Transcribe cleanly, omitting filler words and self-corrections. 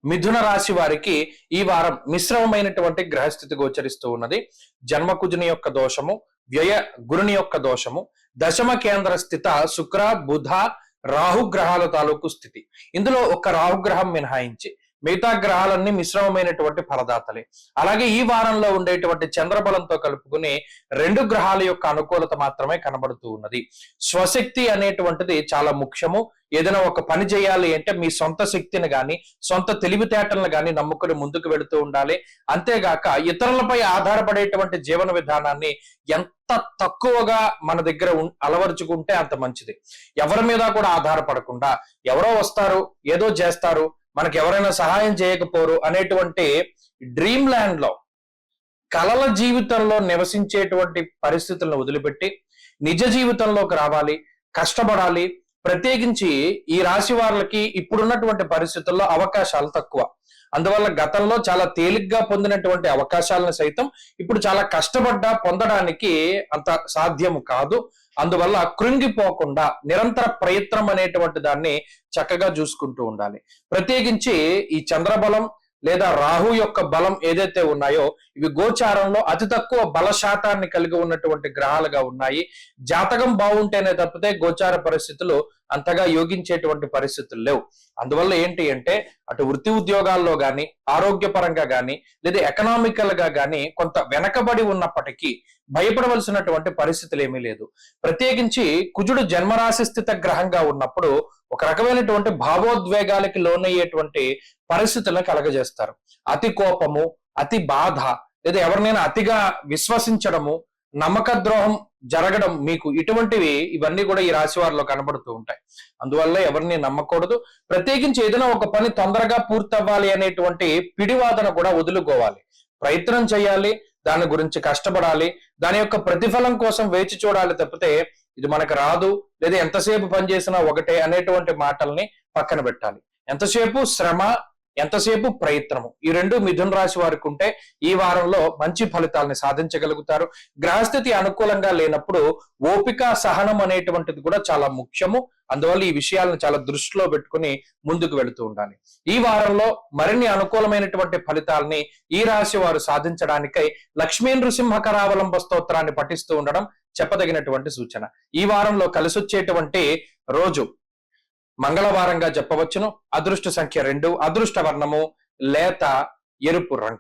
మిథున రాశి వారికి ఈ వారం మిశ్రమమైనటువంటి గ్రహస్థితి గోచరిస్తూ ఉన్నది. జన్మకుజుని యొక్క దోషము, వ్యయ గురుని యొక్క దోషము, దశమ కేంద్ర స్థిత శుక్ర బుధ రాహు గ్రహాల తాలూకు స్థితి. ఇందులో ఒక రాహుగ్రహం మినహాయించి మిగతా గ్రహాలన్నీ మిశ్రమమైనటువంటి ఫలదాతలే. అలాగే ఈ వారంలో ఉండేటువంటి చంద్రబలంతో కలుపుకుని 2 గ్రహాల యొక్క అనుకూలత మాత్రమే కనబడుతూ ఉన్నది. స్వశక్తి అనేటువంటిది చాలా ముఖ్యము. ఏదైనా ఒక పని చేయాలి అంటే మీ సొంత శక్తిని గాని, సొంత తెలివితేటలను గాని నమ్ముకుని ముందుకు వెళుతూ ఉండాలి. అంతేగాక ఇతరులపై ఆధారపడేటువంటి జీవన విధానాన్ని ఎంత తక్కువగా మన దగ్గర అలవరుచుకుంటే అంత మంచిది. ఎవరి మీద కూడా ఆధారపడకుండా ఎవరో వస్తారు, ఏదో చేస్తారు, మనకి ఎవరైనా సహాయం చేయకపోరు అనేటువంటి డ్రీమ్ ల్యాండ్ లో, కలల జీవితంలో నివసించేటువంటి పరిస్థితులను వదిలిపెట్టి నిజ జీవితంలోకి రావాలి, కష్టపడాలి. ప్రత్యేకించి ఈ రాశి వారికి ఇప్పుడున్నటువంటి పరిస్థితుల్లో అవకాశాలు తక్కువ. అందువల్ల గతంలో చాలా తేలిగ్గా పొందినటువంటి అవకాశాలను సైతం ఇప్పుడు చాలా కష్టపడ్డా పొందడానికి అంత సాధ్యము కాదు. అందువల్ల కృంగిపోకుండా నిరంతర ప్రయత్నం అనేటువంటి దాన్ని చక్కగా చూసుకుంటూ ఉండాలి. ప్రత్యేకించి ఈ చంద్రబలం లేదా రాహు యొక్క బలం ఏదైతే ఉన్నాయో ఇవి గోచారంలో అతి తక్కువ బల శాతాన్ని కలిగి ఉన్నటువంటి గ్రహాలుగా ఉన్నాయి. జాతకం బాగుంటేనే తప్పితే గోచార పరిస్థితులు అంతగా యోగించేటువంటి పరిస్థితులు లేవు. అందువల్ల ఏంటి అంటే అటు వృత్తి ఉద్యోగాల్లో గాని, ఆరోగ్యపరంగా గాని, లేదా ఎకనామికల్ గా గాని కొంత వెనకబడి ఉన్నప్పటికీ భయపడవలసినటువంటి పరిస్థితులు ఏమీ లేదు. ప్రత్యేకించి కుజుడు జన్మరాశి స్థిత గ్రహంగా ఉన్నప్పుడు ఒక రకమైనటువంటి భావోద్వేగాలకి లోనయ్యేటువంటి పరిస్థితులను కలగజేస్తారు. అతి కోపము, అతి బాధ, లేదా ఎవరినైనా అతిగా విశ్వసించడము, నమ్మక ద్రోహం జరగడం, మీకు ఇవన్నీ కూడా ఈ రాశి వారిలో కనబడుతూ ఉంటాయి. అందువల్ల ఎవరిని నమ్మకూడదు. ప్రత్యేకించి ఏదైనా ఒక పని తొందరగా పూర్తవ్వాలి అనేటువంటి పిడివాదన కూడా వదులుకోవాలి. ప్రయత్నం చేయాలి, దాని గురించి కష్టపడాలి, దాని యొక్క ప్రతిఫలం కోసం వేచి చూడాలి తప్పితే ఇది మనకు రాదు, లేదా ఎంతసేపు పనిచేసినా ఒకటే అనేటువంటి మాటల్ని పక్కన పెట్టాలి. ఎంతసేపు శ్రమ, ఎంతసేపు ప్రయత్నము, ఈ 2 మిథున రాశి వారికి ఉంటే ఈ వారంలో మంచి ఫలితాలని సాధించగలుగుతారు. గ్రహస్థితి అనుకూలంగా లేనప్పుడు ఓపిక, సహనం అనేటువంటిది కూడా చాలా ముఖ్యము. అందువల్ల ఈ విషయాలను చాలా దృష్టిలో పెట్టుకుని ముందుకు వెళుతూ ఉండాలి. ఈ వారంలో మరిన్ని అనుకూలమైనటువంటి ఫలితాలని ఈ రాశి వారు సాధించడానికై లక్ష్మీ నృసింహ కరావలంబ స్తోత్రాన్ని పఠిస్తూ ఉండడం చెప్పదగినటువంటి సూచన. ఈ వారంలో కలిసొచ్చేటువంటి రోజు మంగళవారంగా చెప్పవచ్చును. అదృష్ట సంఖ్య 2, అదృష్ట వర్ణము లేత ఎరుపు రంగు.